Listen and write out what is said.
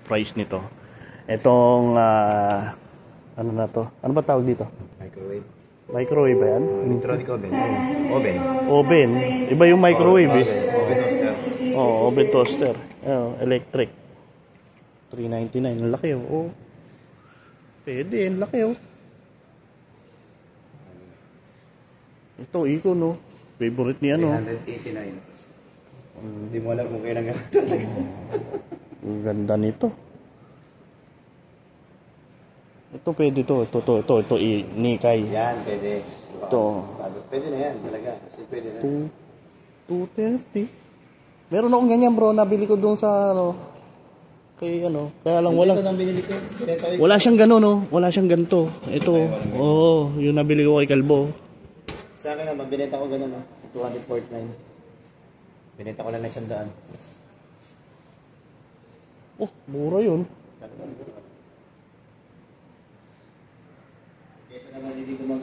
price nito. Itong ano na to? Ano ba tawag dito? Microwave. Microwave ba yan? Electronic oven. Oven. Oven. Iba yung microwave eh. Oven toaster. Oh, oven toaster. Electric. $3.99. Ang laki oh. Pwede, ang laki oh. Ito, Iko no. Favorite ni ano. 389. Hindi mo alam kung kailan nga talaga. Ang ganda nito. Ito pwede to. Ito Nikkei. Yan, pwede. Ito. Pwede na yan talaga. Kasi pwede na. 230. Meron akong ganyan bro. Nabili ko doon sa ano. Kay ano. Kaya lang walang. Wala siyang gano'n no. Wala siyang ganito. Ito. Oo. Yung nabili ko kay Kalbo. Sa akin naman, binenta ko gano'n no. 249. Binenta ko lang na 100. Oh, mura yun. Kesa naman hindi ko